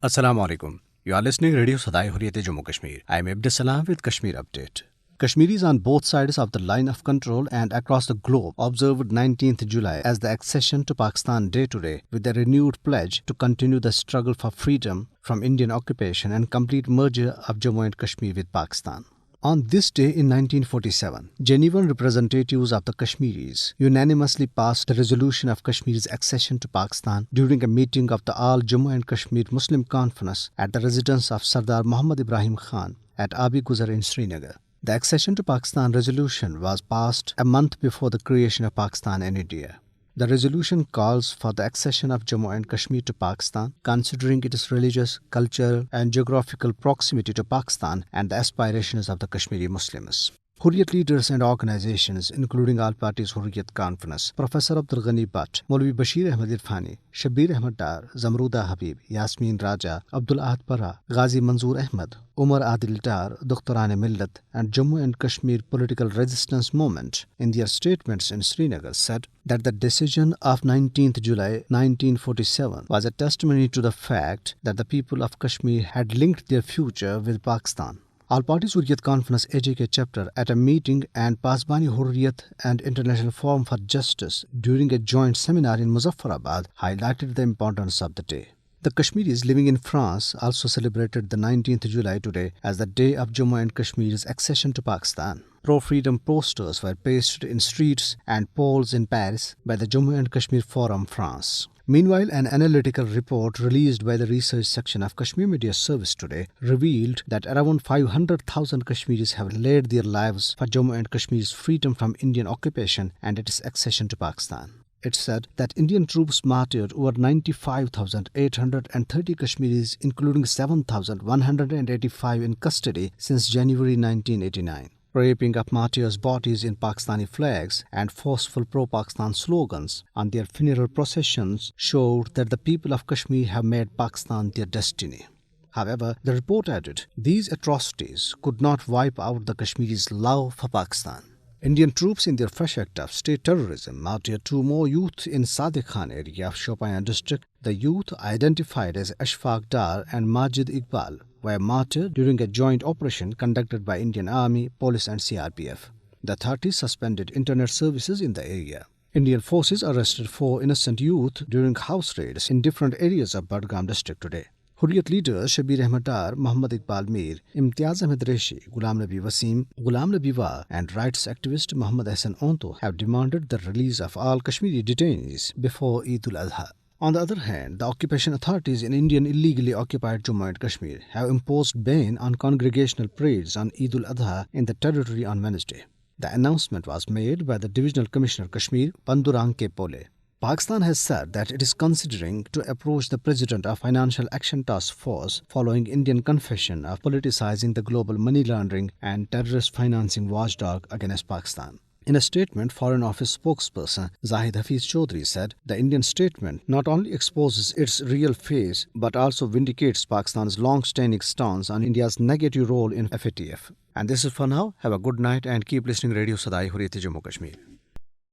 Assalamu alaikum. You are listening Radio Sadai Hurriyat Jammu Kashmir. I am Abdus Salam with Kashmir Update. Kashmiris on both sides of the line of control and across the globe observed 19th July as the accession to Pakistan Day today with a renewed pledge to continue the struggle for freedom from Indian occupation and complete merger of Jammu and Kashmir with Pakistan. On this day in 1947, Genevan representatives of the Kashmiris unanimously passed the resolution of Kashmir's accession to Pakistan during a meeting of the All Jammu and Kashmir Muslim Conference at the residence of Sardar Muhammad Ibrahim Khan at Abi Guzar in Srinagar. The accession to Pakistan resolution was passed a month before the creation of Pakistan and India. The resolution calls for the accession of Jammu and Kashmir to Pakistan, considering its religious, cultural and geographical proximity to Pakistan and the aspirations of the Kashmiri Muslims. Hurriyat leaders and organizations, including All Parties Hurriyat Conference, Professor Abdul Ghani Bhatt, Maulvi Bashir Ahmed Irfani, Shabir Ahmed Dar, Zamruda Habib, Yasmin Raja, Abdul Ahad Para, Ghazi Manzoor Ahmed, Umar Adil Dar, Duktaran Millat and Jammu and Kashmir Political Resistance Movement in their statements in Srinagar said that the decision of 19th July 1947 was a testimony to the fact that the people of Kashmir had linked their future with Pakistan. All Parties Hurriyat Conference AJK chapter at a meeting and Pasbani Hurriyat and International Forum for Justice during a joint seminar in Muzaffarabad highlighted the importance of the day. The Kashmiris living in France also celebrated the 19th July today as the day of Jammu and Kashmir's accession to Pakistan. Pro-freedom posters were pasted in streets and poles in Paris by the Jammu and Kashmir Forum France. Meanwhile, an analytical report released by the research section of Kashmir Media Service today revealed that around 500,000 Kashmiris have laid their lives for Jammu and Kashmir's freedom from Indian occupation and its accession to Pakistan. It said that Indian troops martyred over 95,830 Kashmiris, including 7,185 in custody since January 1989. Raping of martyrs' bodies in Pakistani flags and forceful pro-Pakistan slogans on their funeral processions showed that the people of Kashmir have made Pakistan their destiny. However, the report added, these atrocities could not wipe out the Kashmiris' love for Pakistan. Indian troops in their fresh act of state terrorism martyred two more youth in Sadiq Khan area of Shopian district. The youth, identified as Ashfaq Dar and Majid Iqbal, were martyred during a joint operation conducted by Indian Army, Police and CRPF. The authorities suspended internet services in the area. Indian forces arrested 4 innocent youth during house raids in different areas of Budgam district today. Hurriyat leaders Shabir Ahmed Dar, Muhammad Iqbal Mir, Imtiaz Ahmed Reshi, Ghulam Nabi Wasim, Ghulam Nabi Wa and rights activist Muhammad Hassan Onto have demanded the release of all Kashmiri detainees before Eid al-Adha. On the other hand, the occupation authorities in Indian illegally occupied Jammu and Kashmir have imposed ban on congregational parades on Eid al-Adha in the territory on Wednesday. The announcement was made by the Divisional Commissioner Kashmir, Pandurang K. Pole. Pakistan has said that it is considering to approach the President of Financial Action Task Force following Indian confession of politicizing the global money laundering and terrorist financing watchdog against Pakistan. In a statement, Foreign Office spokesperson Zahid Hafiz Chaudhry said the Indian statement not only exposes its real face but also vindicates Pakistan's long-standing stance on India's negative role in FATF. And this is for now. Have a good night and keep listening Radio Sadai Hurriyat Jammu Kashmir.